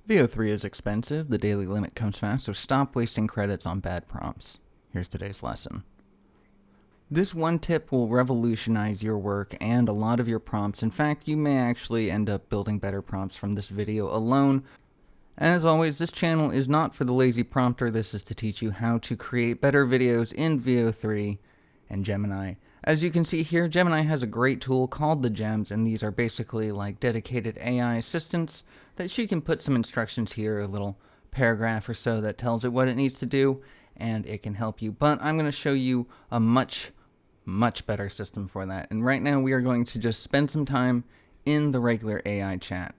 VO3 is expensive, the daily limit comes fast, so stop wasting credits on bad prompts. Here's today's lesson. This one tip will revolutionize your work and a lot of your prompts. In fact, you may actually end up building better prompts from this video alone. As always, this channel is not for the lazy prompter. This is to teach you how to create better videos in VO3 and Gemini. As you can see here, Gemini has a great tool called the Gems, and these are basically like dedicated AI assistants that she can put some instructions here, a little paragraph or so that tells it what it needs to do, and it can help you. But I'm going to show you a much better system for that. And right now we are going to just spend some time in the regular AI chat.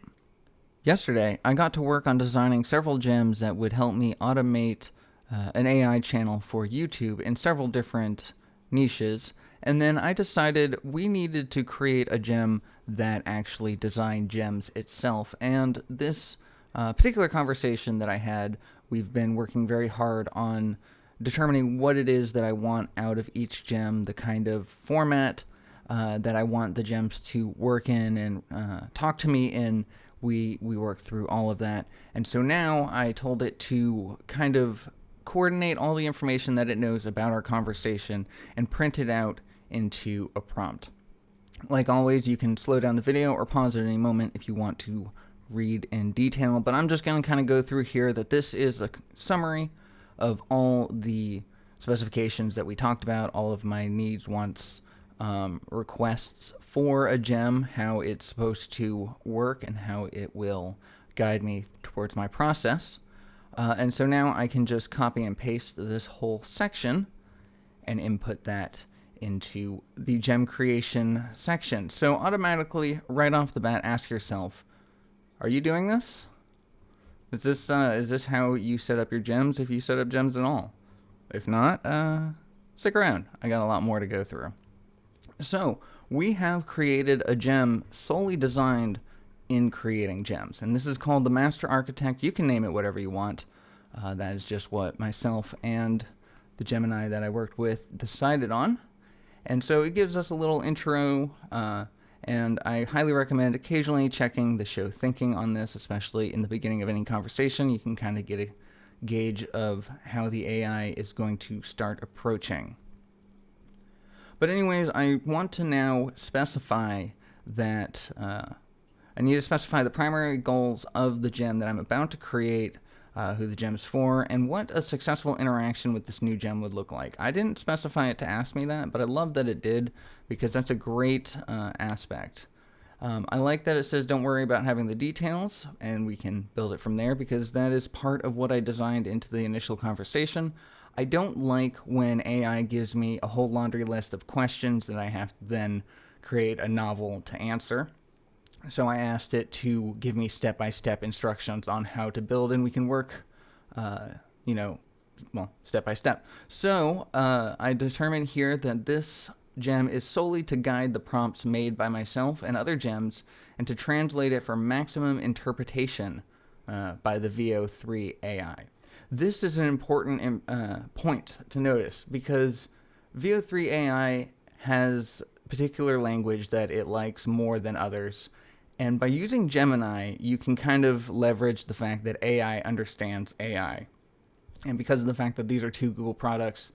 Yesterday, I got to work on designing several gems that would help me automate an AI channel for YouTube in several different niches. And then I decided we needed to create a gem that actually designed gems itself. And this particular conversation that I had, we've been working very hard on determining what it is that I want out of each gem, the kind of format that I want the gems to work in and talk to me in. We worked through all of that. And so now I told it to kind of coordinate all the information that it knows about our conversation and print it out into a prompt. Like always, you can slow down the video or pause at any moment if you want to read in detail, but I'm just going to kind of go through here that this is a summary of all the specifications that we talked about, all of my needs, wants, requests for a gem, how it's supposed to work, and how it will guide me towards my process. And so now I can just copy and paste this whole section and input that into the gem creation section. So automatically, right off the bat, ask yourself, are you doing this? Is this how you set up your gems, if you set up gems at all? If not, stick around. I got a lot more to go through. So we have created a gem solely designed in creating gems, and this is called the Master Architect. You can name it whatever you want. That is just what myself and the Gemini that I worked with decided on. And so it gives us a little intro, and I highly recommend occasionally checking the show thinking on this, especially in the beginning of any conversation. You can kind of get a gauge of how the AI is going to start approaching. But anyways, I want to now specify that I need to specify the primary goals of the gem that I'm about to create, who the gem's for, and what a successful interaction with this new gem would look like. I didn't specify it to ask me that, but I love that it did, because that's a great aspect. I like that it says don't worry about having the details, and we can build it from there, because that is part of what I designed into the initial conversation. I don't like when AI gives me a whole laundry list of questions that I have to then create a novel to answer. So I asked it to give me step-by-step instructions on how to build, and we can work, step by step. So I determined here that this gem is solely to guide the prompts made by myself and other gems, and to translate it for maximum interpretation by the VO3 AI. This is an important point to notice, because VO3 AI has particular language that it likes more than others. And by using Gemini, you can kind of leverage the fact that AI understands AI. And because of the fact that these are two Google products,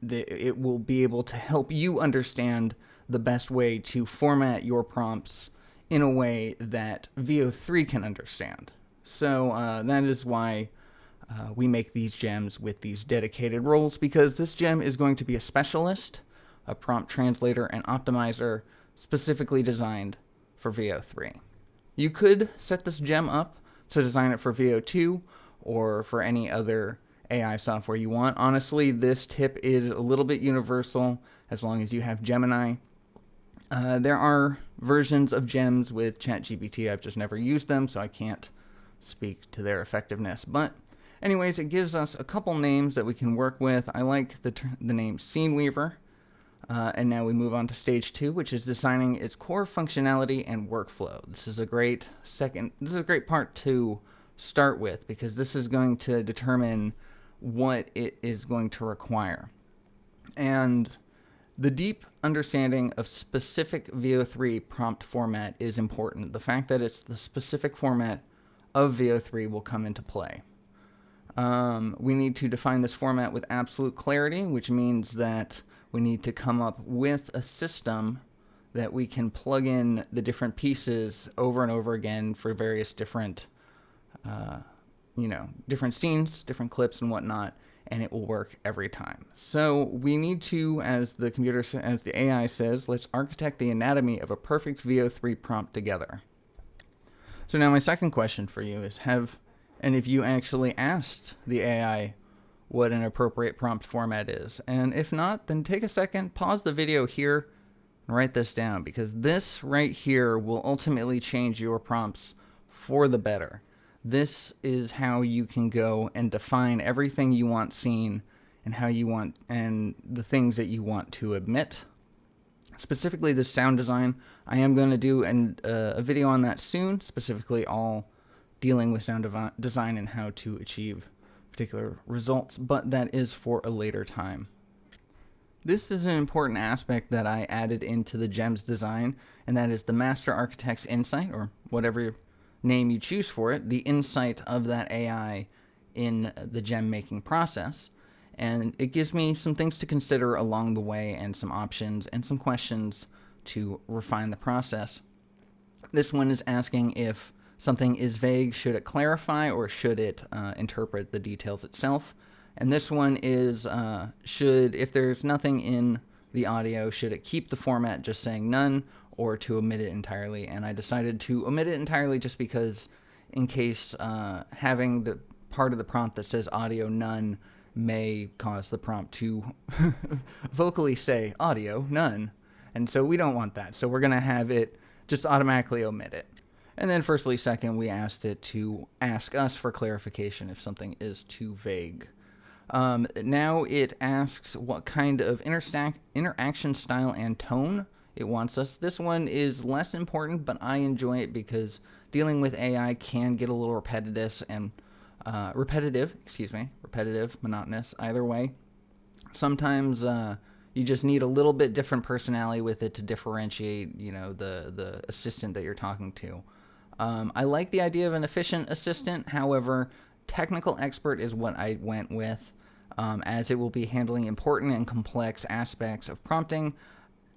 it will be able to help you understand the best way to format your prompts in a way that VO3 can understand. So that is why we make these gems with these dedicated roles, because this gem is going to be a specialist, a prompt translator, and optimizer specifically designed for VO3. You could set this gem up to design it for VO2 or for any other AI software you want. Honestly, this tip is a little bit universal as long as you have Gemini. There are versions of gems with ChatGPT. I've just never used them, so I can't speak to their effectiveness. But anyways, it gives us a couple names that we can work with. I like the name Scene Weaver. And now we move on to stage 2, which is designing its core functionality and workflow. This is a great part to start with, because this is going to determine what it is going to require. And the deep understanding of specific VO3 prompt format is important. The fact that it's the specific format of VO3 will come into play. We need to define this format with absolute clarity, which means that we need to come up with a system that we can plug in the different pieces over and over again for various different, different scenes, different clips and whatnot, and it will work every time. So we need to, as the AI says, let's architect the anatomy of a perfect VO3 prompt together. So now my second question for you is, have any of you actually asked the AI what an appropriate prompt format is? And if not, then take a second, pause the video here, and write this down, because this right here will ultimately change your prompts for the better. This is how you can go and define everything you want seen and how you want, and the things that you want to omit. Specifically the sound design, I am going to do a video on that soon, specifically all dealing with sound design and how to achieve particular results, but that is for a later time. This is an important aspect that I added into the GEM's design, and that is the Master Architect's Insight, or whatever name you choose for it, the insight of that AI in the gem making process. And it gives me some things to consider along the way, and some options and some questions to refine the process. This one is asking if something is vague, should it clarify or should it interpret the details itself? And this one is, if there's nothing in the audio, should it keep the format just saying none, or to omit it entirely? And I decided to omit it entirely just because, in case having the part of the prompt that says audio none may cause the prompt to vocally say audio none. And so we don't want that. So we're going to have it just automatically omit it. And then second, we asked it to ask us for clarification if something is too vague. Now it asks what kind of interaction style and tone it wants us. This one is less important, but I enjoy it because dealing with AI can get a little repetitive, monotonous, either way. Sometimes you just need a little bit different personality with it to differentiate, the assistant that you're talking to. I like the idea of an efficient assistant. However, technical expert is what I went with, as it will be handling important and complex aspects of prompting.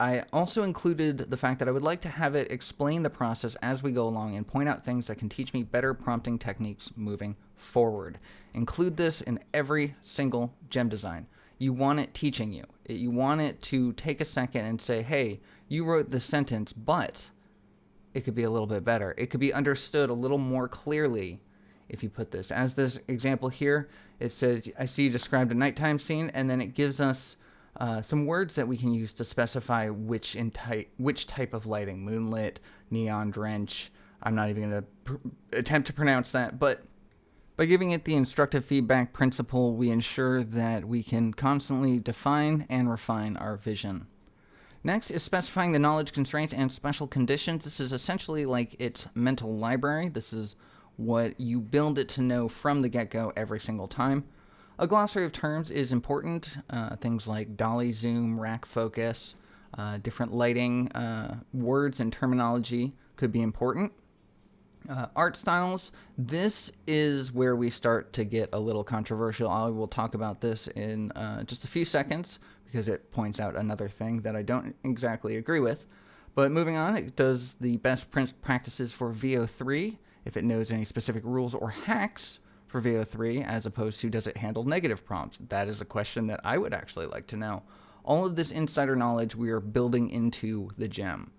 I also included the fact that I would like to have it explain the process as we go along and point out things that can teach me better prompting techniques moving forward. Include this in every single gem design. You want it teaching you. You want it to take a second and say, hey, you wrote this sentence, but it could be a little bit better. It could be understood a little more clearly if you put this. As this example here, it says, I see you described a nighttime scene, and then it gives us some words that we can use to specify which type of lighting, moonlit, neon, drench. I'm not even going to attempt to pronounce that, but by giving it the instructive feedback principle, we ensure that we can constantly define and refine our vision. Next is specifying the knowledge constraints and special conditions. This is essentially like its mental library. This is what you build it to know from the get-go every single time. A glossary of terms is important. Things like dolly zoom, rack focus, different lighting, words and terminology could be important. Art styles, this is where we start to get a little controversial. I will talk about this in just a few seconds because it points out another thing that I don't exactly agree with. But moving on, it does the best practices for VO3, if it knows any specific rules or hacks for VO3, as opposed to does it handle negative prompts? That is a question that I would actually like to know. All of this insider knowledge we are building into the gem.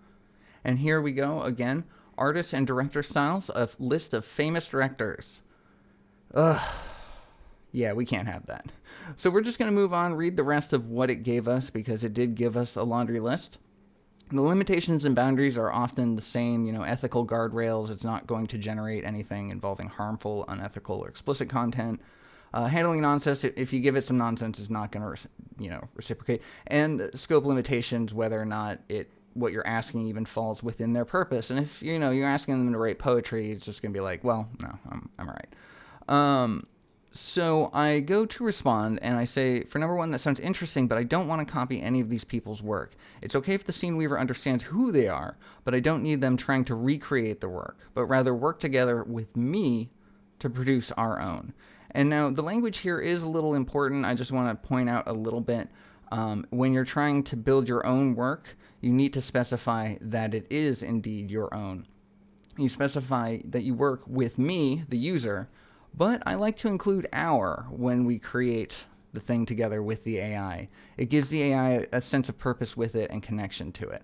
And here we go again. Artist and director styles, a list of famous directors. Yeah, we can't have that. So we're just going to move on, read the rest of what it gave us, because it did give us a laundry list. The limitations and boundaries are often the same, ethical guardrails. It's not going to generate anything involving harmful, unethical, or explicit content. Handling nonsense, if you give it some nonsense, it's not going to, reciprocate. And scope limitations, whether or not what you're asking even falls within their purpose. And if, you're asking them to write poetry, it's just going to be like, well, no, I'm all right. So I go to respond and I say, for number one, that sounds interesting, but I don't want to copy any of these people's work. It's okay if the scene weaver understands who they are, but I don't need them trying to recreate the work, but rather work together with me to produce our own. And now the language here is a little important. I just want to point out a little bit. When you're trying to build your own work, you need to specify that it is indeed your own. You specify that you work with me, the user, but I like to include our when we create the thing together with the AI. It gives the AI a sense of purpose with it and connection to it.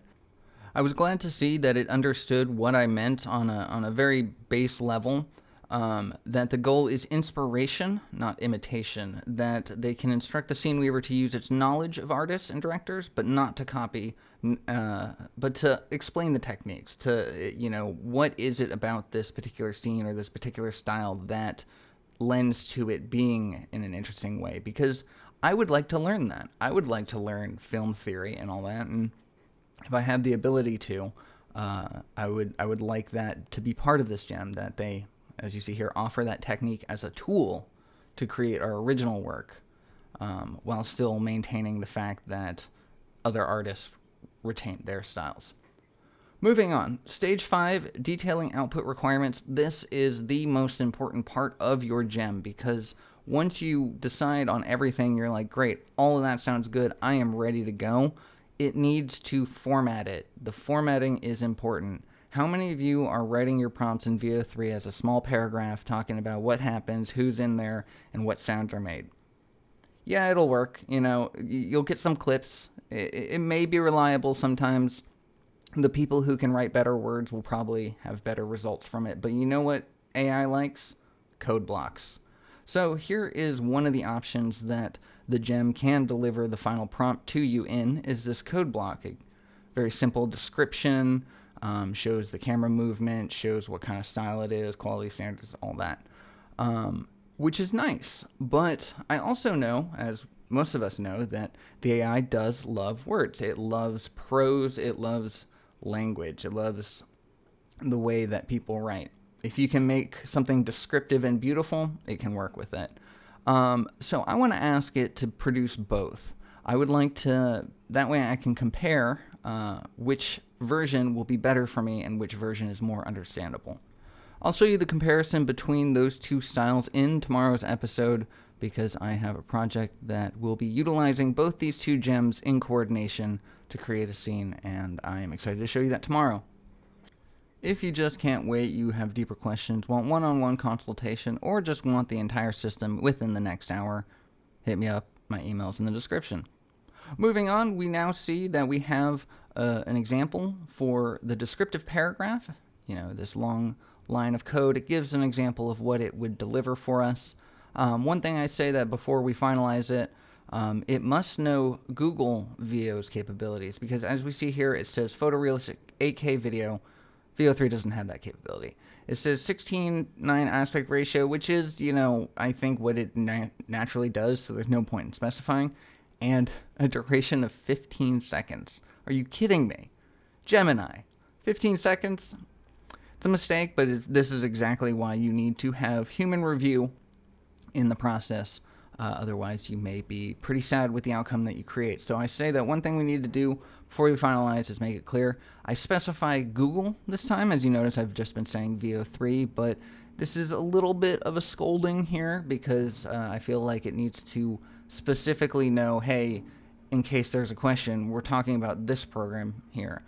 I was glad to see that it understood what I meant on a very base level, that the goal is inspiration, not imitation, that they can instruct the scene weaver to use its knowledge of artists and directors, but not to copy, but to explain the techniques, to, what is it about this particular scene or this particular style that lends to it being in an interesting way, because I would like to learn that. I would like to learn film theory and all that, and if I have the ability to, I would like that to be part of this gem, that they, as you see here, offer that technique as a tool to create our original work, while still maintaining the fact that other artists retain their styles. Moving on, stage 5, detailing output requirements. This is the most important part of your gem, because once you decide on everything, you're like, great, all of that sounds good, I am ready to go. It needs to format it. The formatting is important. How many of you are writing your prompts in VO3 as a small paragraph talking about what happens, who's in there, and what sounds are made? Yeah, it'll work. You'll get some clips. It may be reliable sometimes. The people who can write better words will probably have better results from it. But you know what AI likes? Code blocks. So here is one of the options that the gem can deliver the final prompt to you in, is this code block. A very simple description, shows the camera movement, shows what kind of style it is, quality standards, all that, which is nice. But I also know, as most of us know, that the AI does love words. It loves prose. It loves language. It loves the way that people write. If you can make something descriptive and beautiful, it can work with it. So I want to ask it to produce both. I would like to, that way I can compare which version will be better for me and which version is more understandable. I'll show you the comparison between those two styles in tomorrow's episode, because I have a project that will be utilizing both these two gems in coordination to create a scene, and I am excited to show you that tomorrow. If you just can't wait, you have deeper questions, want one-on-one consultation, or just want the entire system within the next hour, hit me up. My email's in the description. Moving on, we now see that we have an example for the descriptive paragraph. This long line of code. It gives an example of what it would deliver for us. One thing I say that before we finalize it, it must know Google VO's capabilities, because as we see here, it says photorealistic 8K video. VO3 doesn't have that capability. It says 16:9 aspect ratio, which is, I think what it naturally does, so there's no point in specifying, and a duration of 15 seconds. Are you kidding me? Gemini, 15 seconds? It's a mistake, but this is exactly why you need to have human review in the process. Otherwise, you may be pretty sad with the outcome that you create. So I say that one thing we need to do before we finalize is make it clear. I specify Google this time. As you notice, I've just been saying VO3, but this is a little bit of a scolding here, because I feel like it needs to specifically know, hey, in case there's a question, we're talking about this program here.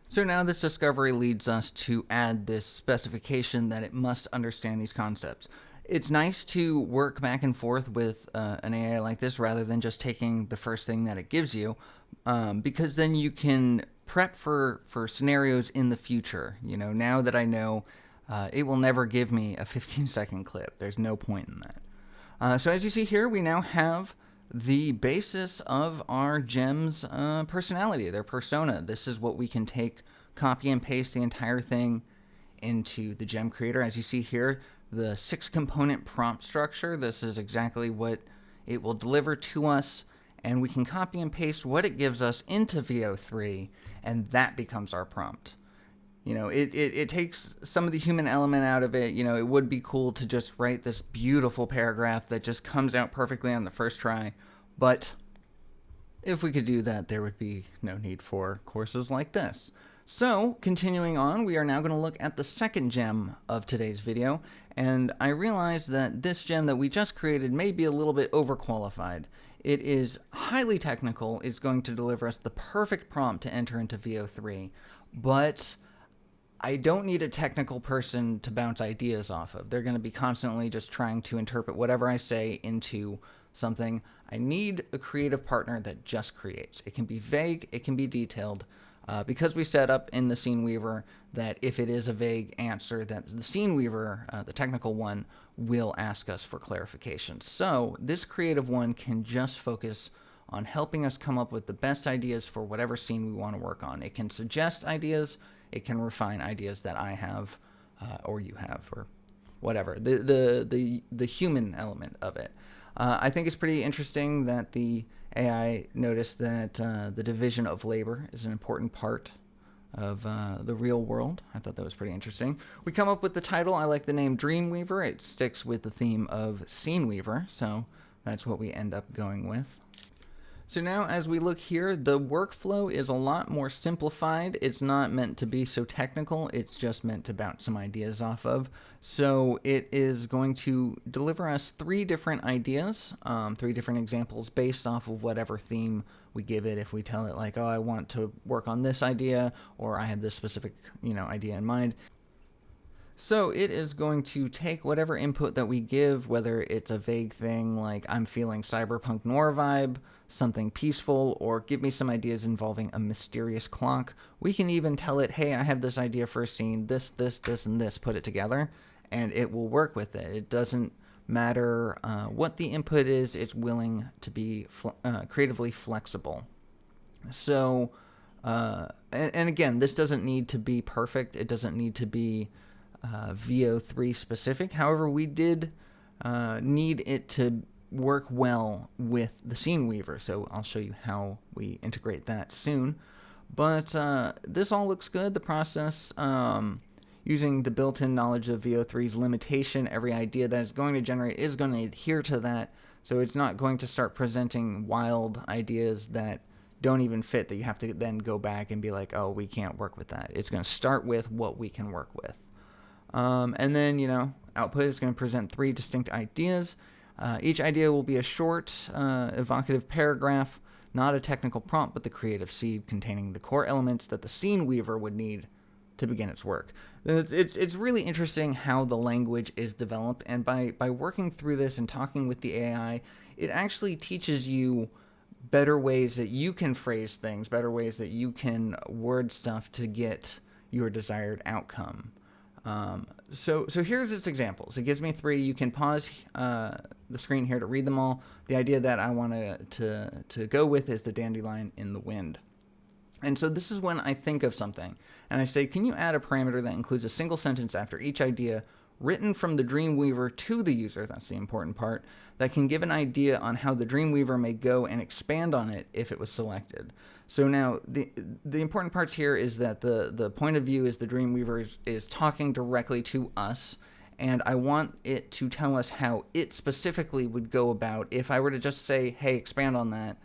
So now this discovery leads us to add this specification that it must understand these concepts. It's nice to work back and forth with an AI like this rather than just taking the first thing that it gives you, because then you can prep for scenarios in the future. Now that I know it will never give me a 15-second clip. There's no point in that. So as you see here, we now have the basis of our gem's personality, their persona. This is what we can take, copy and paste the entire thing into the gem creator. As you see here, the 6-component prompt structure, this is exactly what it will deliver to us, and we can copy and paste what it gives us into VO3, and that becomes our prompt. You know, it takes some of the human element out of it. You know, it would be cool to just write this beautiful paragraph that just comes out perfectly on the first try. But if we could do that, there would be no need for courses like this. So, continuing on, we are now going to look at the second gem of today's video, and I realized that this gem that we just created may be a little bit overqualified. It is highly technical, it's going to deliver us the perfect prompt to enter into VO3, but I don't need a technical person to bounce ideas off of. They're going to be constantly just trying to interpret whatever I say into something. I need a creative partner that just creates. It can be vague, it can be detailed, because we set up in the Scene Weaver that if it is a vague answer, that the Scene Weaver, the technical one, will ask us for clarification. So this creative one can just focus on helping us come up with the best ideas for whatever scene we want to work on. It can suggest ideas, it can refine ideas that I have, or you have, or whatever. The human element of it. I think it's pretty interesting that the AI noticed that the division of labor is an important part of the real world. I thought that was pretty interesting. We come up with the title. I like the name Dreamweaver. It sticks with the theme of Scene Weaver, so that's what we end up going with. So now as we look here, the workflow is a lot more simplified. It's not meant to be so technical. It's just meant to bounce some ideas off of. So it is going to deliver us 3 different ideas, 3 different examples based off of whatever theme we give it. If we tell it like, oh, I want to work on this idea, or I have this specific, idea in mind. So it is going to take whatever input that we give, whether it's a vague thing like I'm feeling cyberpunk noir vibe, something peaceful, or give me some ideas involving a mysterious clock. We can even tell it, hey, I have this idea for a scene, this, and this, put it together, and it will work with it. It doesn't matter what the input is, it's willing to be creatively flexible. So, and again, this doesn't need to be perfect. It doesn't need to be VO3 specific. However, we did need it to work well with the Scene Weaver, so I'll show you how we integrate that soon. But this all looks good. The process, using the built-in knowledge of VO3's limitation, every idea that it's going to generate is going to adhere to that, so it's not going to start presenting wild ideas that don't even fit, that you have to then go back and be like, oh, we can't work with that. It's going to start with what we can work with. And then, output is going to present 3 distinct ideas. Each idea will be a short, evocative paragraph, not a technical prompt, but the creative seed containing the core elements that the Scene Weaver would need to begin its work. It's really interesting how the language is developed, and by working through this and talking with the AI, it actually teaches you better ways that you can phrase things, better ways that you can word stuff to get your desired outcome. So here's its examples. It gives me 3. You can pause the screen here to read them all. The idea that I want to go with is the dandelion in the wind. And so this is when I think of something, and I say, can you add a parameter that includes a single sentence after each idea written from the Dreamweaver to the user, that's the important part, that can give an idea on how the Dreamweaver may go and expand on it if it was selected. So now, the important parts here is that the point of view is the Dreamweaver is talking directly to us, and I want it to tell us how it specifically would go about if I were to just say, hey, expand on that,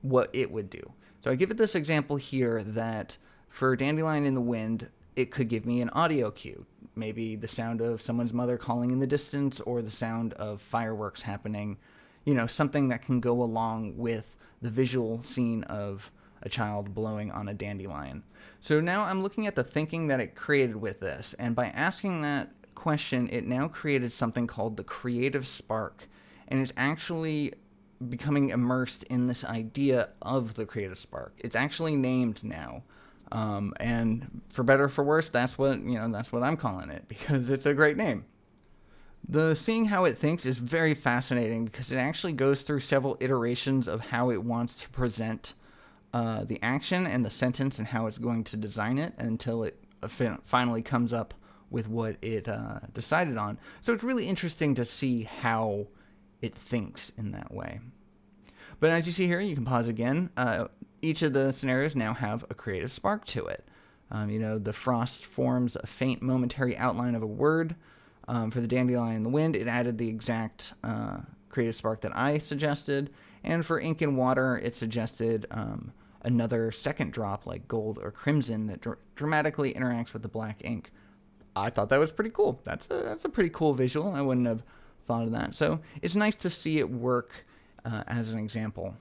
what it would do. So I give it this example here that for Dandelion in the Wind, it could give me an audio cue, maybe the sound of someone's mother calling in the distance or the sound of fireworks happening, something that can go along with the visual scene of a child blowing on a dandelion. So now I'm looking at the thinking that it created with this, and by asking that question, it now created something called the creative spark, and it's actually becoming immersed in this idea of the creative spark. It's actually named now. And for better or for worse, that's what I'm calling it, because it's a great name. The seeing how it thinks is very fascinating because it actually goes through several iterations of how it wants to present the action and the sentence and how it's going to design it until it finally comes up with what it decided on. So it's really interesting to see how it thinks in that way. But as you see here, you can pause again. Each of the scenarios now have a creative spark to it. The frost forms a faint momentary outline of a word. For the dandelion in the wind, it added the exact creative spark that I suggested. And for ink and water, it suggested another second drop like gold or crimson that dramatically interacts with the black ink. I thought that was pretty cool. That's a pretty cool visual. I wouldn't have thought of that. So it's nice to see it work as an example.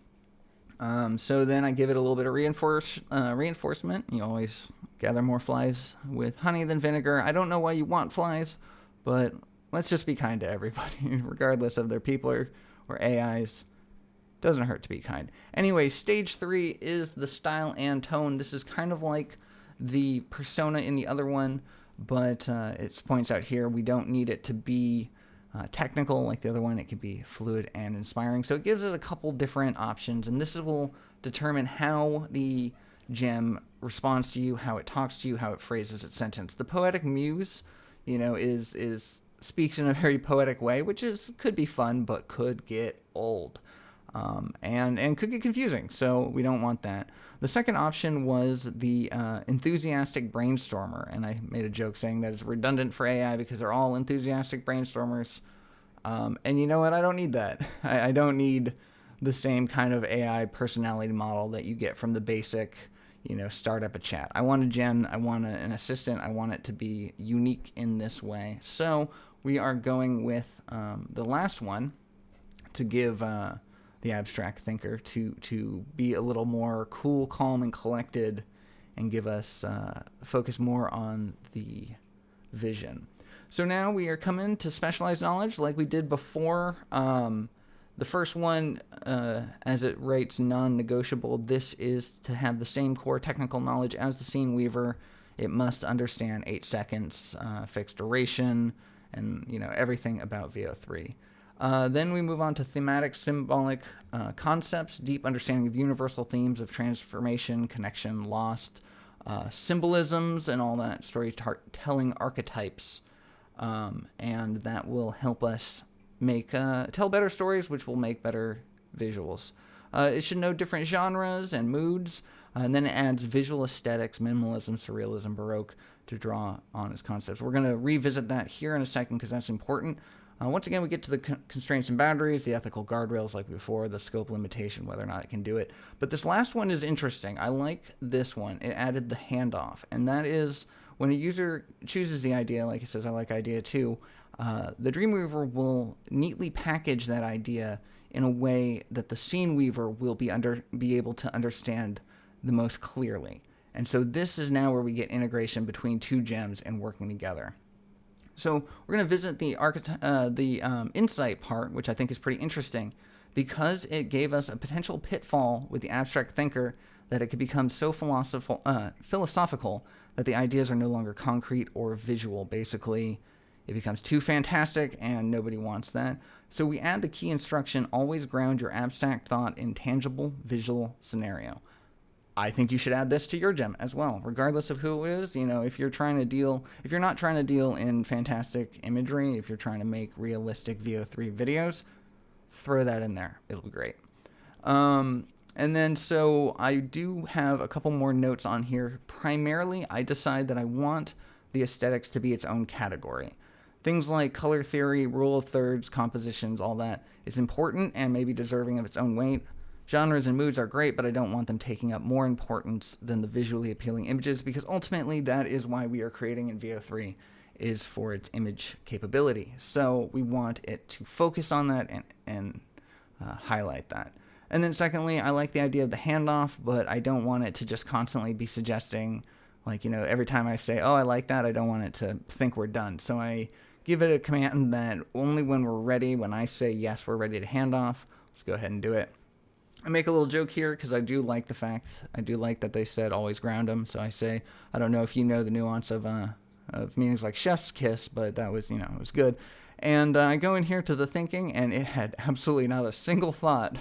So then I give it a little bit of reinforcement. You always gather more flies with honey than vinegar. I don't know why you want flies, but let's just be kind to everybody, regardless of their people or AIs. Doesn't hurt to be kind. Anyway, stage 3 is the style and tone. This is kind of like the persona in the other one, but it points out here we don't need it to be technical like the other one. It can be fluid and inspiring. So it gives it a couple different options, and this will determine how the gem responds to you, how it talks to you, how it phrases its sentence. The poetic muse, is speaks in a very poetic way, which could be fun, but could get old. And could get confusing, so we don't want that. The second option was the enthusiastic brainstormer, and I made a joke saying that it's redundant for AI because they're all enthusiastic brainstormers. And you know what? I don't need that. I don't need the same kind of AI personality model that you get from the basic, start up a chat. I want a gen, I want an assistant, I want it to be unique in this way. So we are going with the last one to give the abstract thinker to be a little more cool, calm, and collected, and give us focus more on the vision. So now we are coming to specialized knowledge like we did before. The first one, as it rates non-negotiable, this is to have the same core technical knowledge as the scene weaver. It must understand 8 seconds, fixed duration, and everything about VO3. Then we move on to thematic, symbolic concepts, deep understanding of universal themes of transformation, connection, lost, symbolisms, and all that, storytelling archetypes. And that will help us tell better stories, which will make better visuals. It should know different genres and moods, and then it adds visual aesthetics, minimalism, surrealism, Baroque to draw on its concepts. We're going to revisit that here in a second because that's important. Once again, we get to the constraints and boundaries, the ethical guardrails like before, the scope limitation, whether or not it can do it. But this last one is interesting. I like this one. It added the handoff, and that is when a user chooses the idea, like it says, I like idea 2, the Dreamweaver will neatly package that idea in a way that the Scene Weaver will be able to understand the most clearly. And so this is now where we get integration between two gems and working together. So we're going to visit the insight part, which I think is pretty interesting, because it gave us a potential pitfall with the abstract thinker that it could become so philosophical that the ideas are no longer concrete or visual. Basically, it becomes too fantastic, and nobody wants that. So we add the key instruction, always ground your abstract thought in tangible visual scenario. I think you should add this to your gem as well, regardless of who it is. If you're not trying to deal in fantastic imagery, if you're trying to make realistic VO3 videos, throw that in there. It'll be great. And then, so I do have a couple more notes on here. Primarily, I decide that I want the aesthetics to be its own category. Things like color theory, rule of thirds, compositions, all that is important and maybe deserving of its own weight. Genres and moods are great, but I don't want them taking up more importance than the visually appealing images, because ultimately that is why we are creating in VO3, is for its image capability. So we want it to focus on that and highlight that. And then secondly, I like the idea of the handoff, but I don't want it to just constantly be suggesting, every time I say, oh, I like that, I don't want it to think we're done. So I give it a command that only when we're ready, when I say, yes, we're ready to hand off, let's go ahead and do it. I make a little joke here because I do like that they said always ground them. So I say, I don't know if you know the nuance of meanings like chef's kiss, but that was, it was good. And I go in here to the thinking, and it had absolutely not a single thought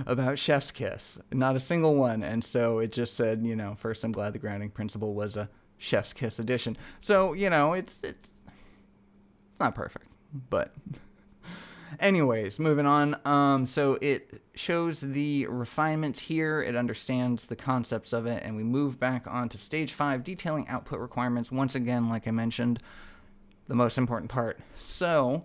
about chef's kiss, not a single one. And so it just said, first, I'm glad the grounding principle was a chef's kiss edition. So, it's not perfect, but Anyways, moving on. So it shows the refinements here. It understands the concepts of it, and we move back on to stage 5, detailing output requirements. Once again, like I mentioned, the most important part. So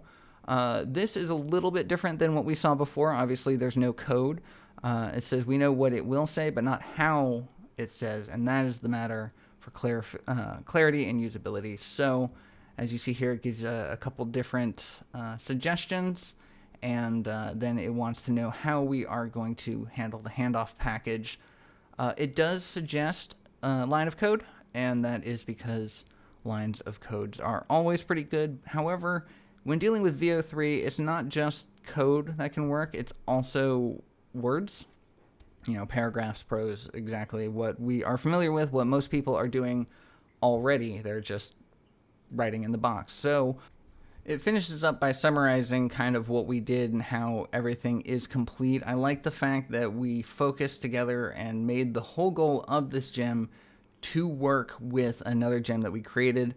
this is a little bit different than what we saw before. Obviously, there's no code. It says we know what it will say, but not how it says, and that is the matter for clarity and usability. So as you see here, it gives a couple different suggestions, and then it wants to know how we are going to handle the handoff package. It does suggest a line of code, and that is because lines of codes are always pretty good. However, when dealing with VO3, it's not just code that can work, it's also words. Paragraphs, prose, exactly what we are familiar with, what most people are doing already. They're just writing in the box. So it finishes up by summarizing kind of what we did and how everything is complete. I like the fact that we focused together and made the whole goal of this gem to work with another gem that we created.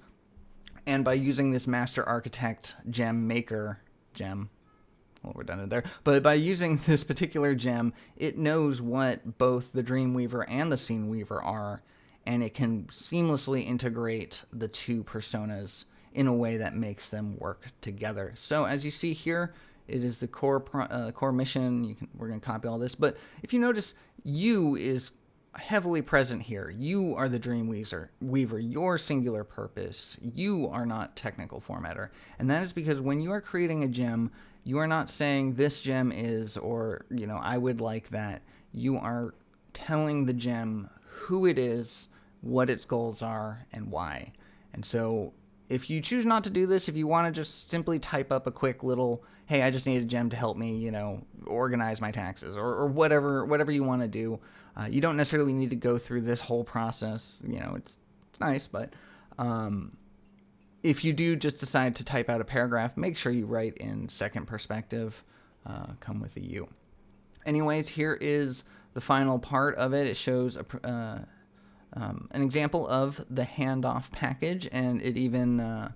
And by using this master architect gem maker gem, well, redundant there, but by using this particular gem, it knows what both the Dreamweaver and the Scene Weaver are, and it can seamlessly integrate the two personas in a way that makes them work together. So as you see here, it is the core mission. We're going to copy all this, but if you notice, you is heavily present here. You are the Dreamweaver, your singular purpose. You are not technical formatter, and that is because when you are creating a gem, you are not saying this gem is, or, I would like that. You are telling the gem who it is, what its goals are, and why. And so if you choose not to do this, if you want to just simply type up a quick little, hey, I just need a gem to help me, organize my taxes, or whatever you want to do, you don't necessarily need to go through this whole process. It's nice, but if you do just decide to type out a paragraph, make sure you write in second perspective, come with a U. Anyways, here is the final part of it. It shows an example of the handoff package, and it even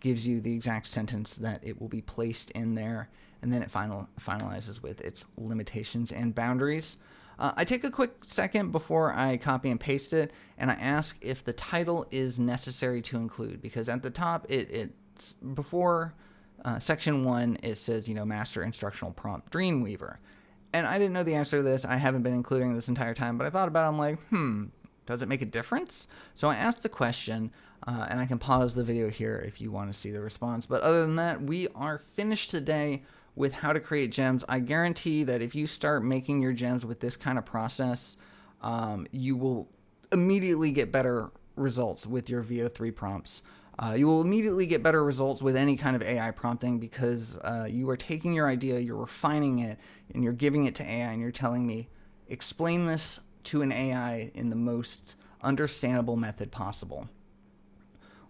gives you the exact sentence that it will be placed in there, and then it finalizes with its limitations and boundaries. I take a quick second before I copy and paste it, and I ask if the title is necessary to include, because at the top, it's before section 1, it says, master instructional prompt Dreamweaver. And I didn't know the answer to this. I haven't been including this entire time, but I thought about it. I'm like, does it make a difference? So I asked the question, and I can pause the video here if you want to see the response. But other than that, we are finished today with how to create gems. I guarantee that if you start making your gems with this kind of process, you will immediately get better results with your VO3 prompts. You will immediately get better results with any kind of AI prompting, because you are taking your idea, you're refining it, and you're giving it to AI, and you're telling me, explain this to an AI in the most understandable method possible.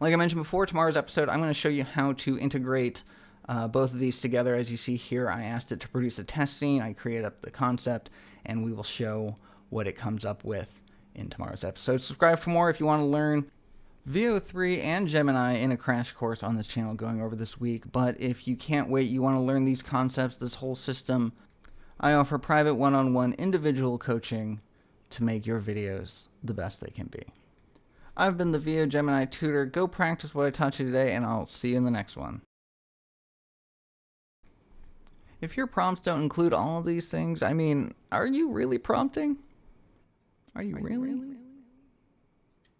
Like I mentioned before, tomorrow's episode, I'm going to show you how to integrate both of these together. As you see here, I asked it to produce a test scene. I created up the concept, and we will show what it comes up with in tomorrow's episode. Subscribe for more if you want to learn VO3 and Gemini in a crash course on this channel going over this week. But if you can't wait, you want to learn these concepts, this whole system, I offer private one-on-one individual coaching to make your videos the best they can be. I've been the VO Gemini tutor. Go practice what I taught you today, and I'll see you in the next one. If your prompts don't include all of these things, are you really prompting? Are you really?